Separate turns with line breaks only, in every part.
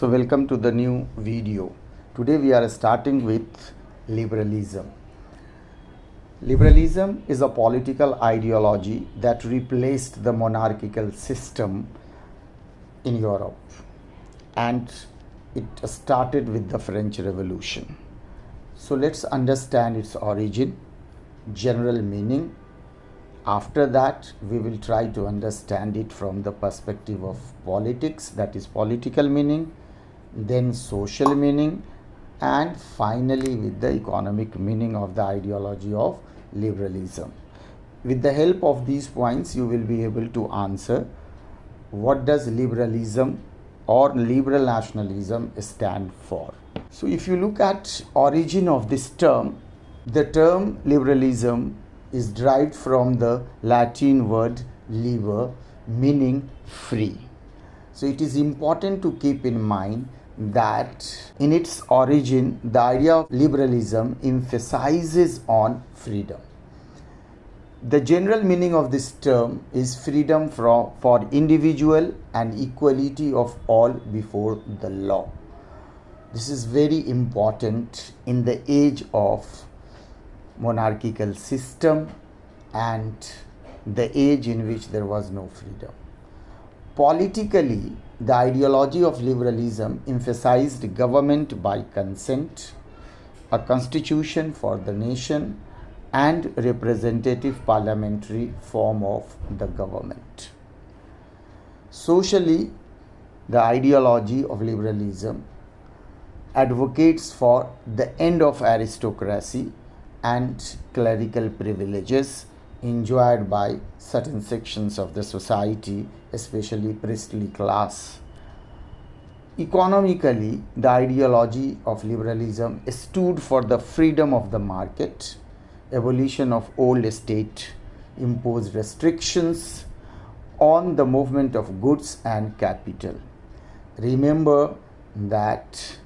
So welcome to the new video. Today we are starting with liberalism. Liberalism is a political ideology that replaced the monarchical system in Europe, and it started with the French Revolution. So let's understand its origin, general meaning. After that, we will try to understand it from the perspective of politics, that is political meaning, then social meaning, and finally with the economic meaning of the ideology of liberalism. With the help of these points, you will be able to answer what does liberalism or liberal nationalism stand for. So if you look at origin of this term, the term liberalism is derived from the Latin word liber, meaning free. So it is important to keep in mind that in its origin, the idea of liberalism emphasizes on freedom. The general meaning of this term is freedom for individual and equality of all before the law. This is very important in the age of monarchical system and the age in which there was no freedom. Politically, the ideology of liberalism emphasized government by consent, a constitution for the nation, and representative parliamentary form of the government. Socially, the ideology of liberalism advocates for the end of aristocracy and clerical privileges enjoyed by certain sections of the society, especially priestly class. Economically, the ideology of liberalism stood for the freedom of the market, abolition of old state imposed restrictions on the movement of goods and capital. Remember that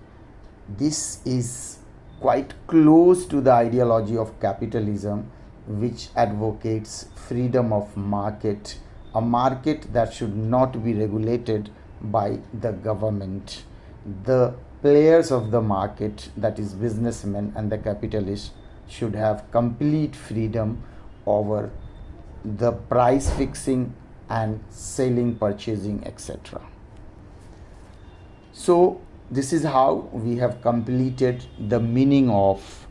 this is quite close to the ideology of capitalism, which advocates freedom of market, a market that should not be regulated by the government. The players of the market, that is businessmen and the capitalists, should have complete freedom over the price fixing and selling, purchasing, etc. So this is how we have completed the meaning of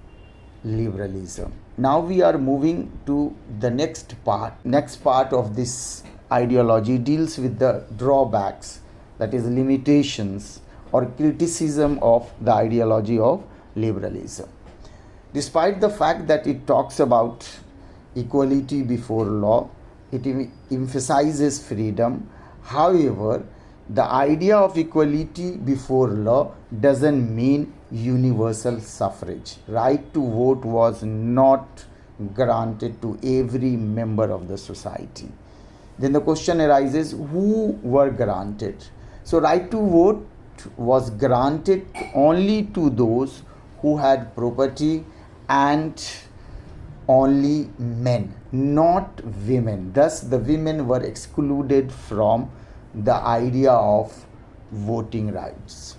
liberalism. Now we are moving to the next part. Next part of this ideology deals with the drawbacks, that is limitations or criticism of the ideology of liberalism. Despite the fact that it talks about equality before law, it emphasizes freedom. However, the idea of equality before law doesn't mean universal suffrage. Right to vote was not granted to every member of the society. Then the question arises, who were granted? So right to vote was granted only to those who had property and only men, not women. Thus the women were excluded from the idea of voting rights.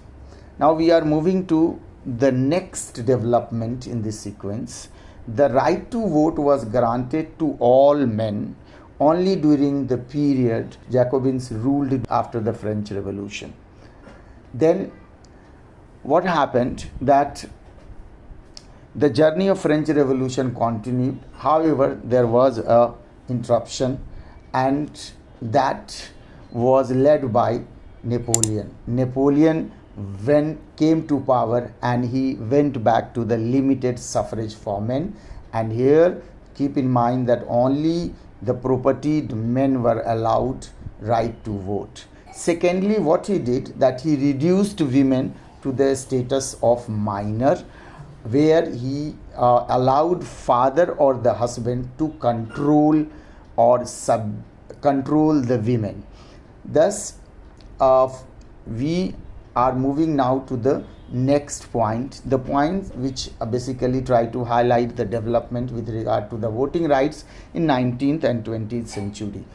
Now we are moving to the next development in this sequence. The right to vote was granted to all men only during the period Jacobins ruled after the French Revolution. Then what happened, that the journey of French Revolution continued. However, there was a interruption, and that was led by Napoleon. Napoleon came to power and he went back to the limited suffrage for men. And here keep in mind that only the propertied men were allowed right to vote. Secondly, what he did, that he reduced women to the status of minor, where he allowed father or the husband to control or control the women. Thus, we are moving now to the next point, the point which basically try to highlight the development with regard to the voting rights in 19th and 20th century.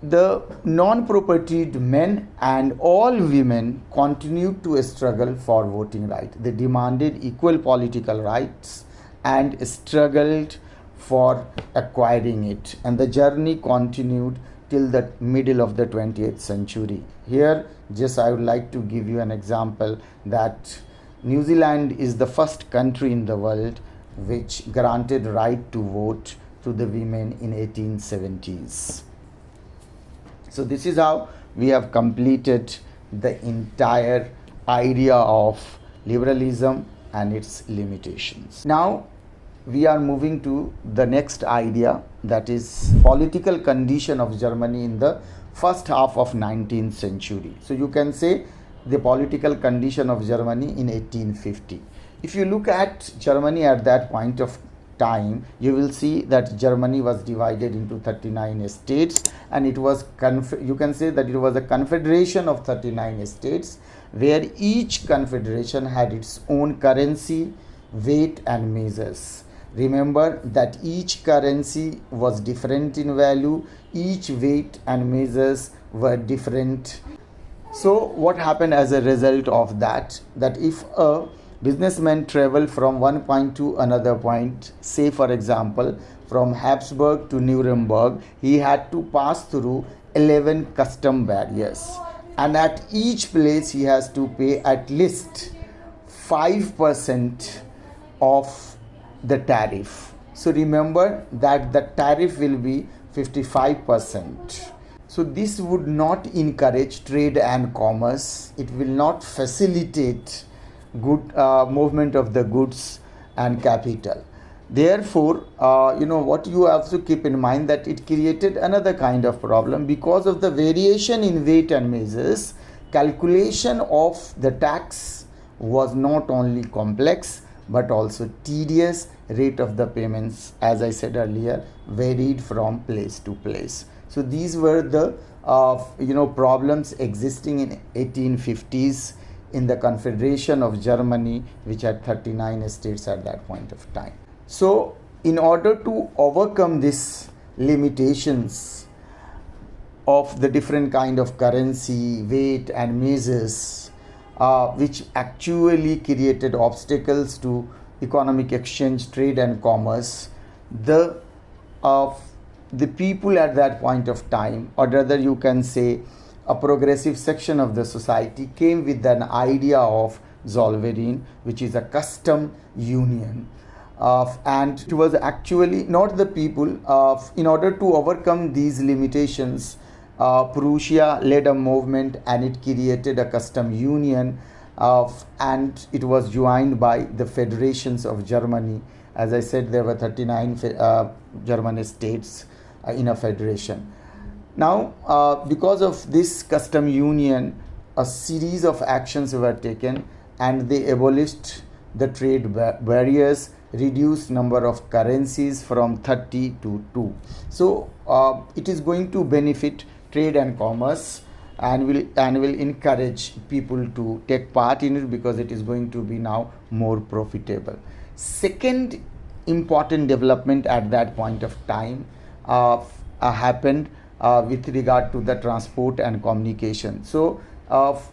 the non-propertied men and all women continued to struggle for voting right. They demanded equal political rights and struggled for acquiring it. And the journey continued till the middle of the 20th century. Here, just I would like to give you an example that New Zealand is the first country in the world which granted right to vote to the women in 1870s. So this is how we have completed the entire idea of liberalism and its limitations. Now we are moving to the next idea, that is political condition of Germany in the first half of 19th century. So you can say the political condition of Germany in 1850. If you look at Germany at that point of time, you will see that Germany was divided into 39 states, and it was you can say that it was a confederation of 39 states, where each confederation had its own currency, weight and measures. Remember that each currency was different in value, each weight and measures were different. So what happened as a result of that, that if a businessman travel from one point to another point, say for example from Habsburg to Nuremberg, he had to pass through 11 custom barriers, and at each place he has to pay at least 5% of the tariff. So remember that the tariff will be 55%. So this would not encourage trade and commerce. It will not facilitate good movement of the goods and capital. Therefore, what you have to keep in mind, that it created another kind of problem because of the variation in weight and measures. Calculation of the tax was not only complex but also tedious. Rate of the payments, as I said earlier, varied from place to place. So these were the problems existing in 1850s in the Confederation of Germany, which had 39 states at that point of time. So in order to overcome these limitations of the different kind of currency, weight and measures, which actually created obstacles to economic exchange, trade and commerce, the people at that point of time, or rather you can say a progressive section of the society, came with an idea of Zollverein, which is a custom union. And it was actually not the people. In order to overcome these limitations, Prussia led a movement and it created a custom union, and it was joined by the federations of Germany. As I said, there were 39 German states in a federation. Now, because of this custom union, a series of actions were taken, and they abolished the trade barriers, reduced number of currencies from 30 to 2. So it is going to benefit trade and commerce, and will encourage people to take part in it, because it is going to be now more profitable. Second important development at that point of time happened with regard to the transport and communication. So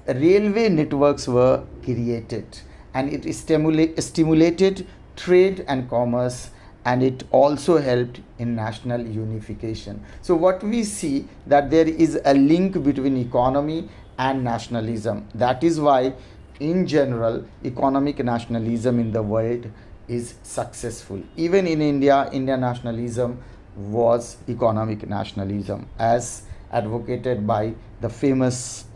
railway networks were created, and it stimulated trade and commerce, and it also helped in national unification. So what we see, that there is a link between economy and nationalism. That is why in general economic nationalism in the world is successful. Even in India, Indian nationalism was economic nationalism, as advocated by the famous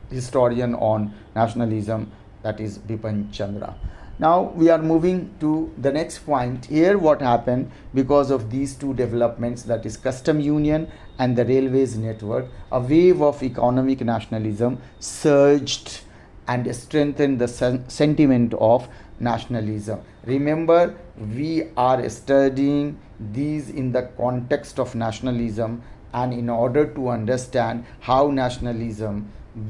historian on nationalism, that is Bipin Chandra. Now we are moving to the next point. Here what happened, because of these two developments, that is custom union and the railways network, a wave of economic nationalism surged and strengthened the sentiment of nationalism. Remember, we are studying these in the context of nationalism, and in order to understand how nationalism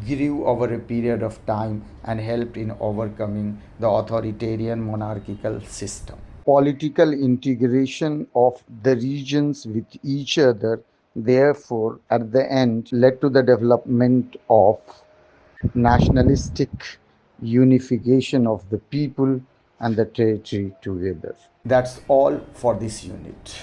grew over a period of time and helped in overcoming the authoritarian monarchical system. Political integration of the regions with each other therefore, at the end, led to the development of nationalistic unification of the people and the territory together. That's all for this unit.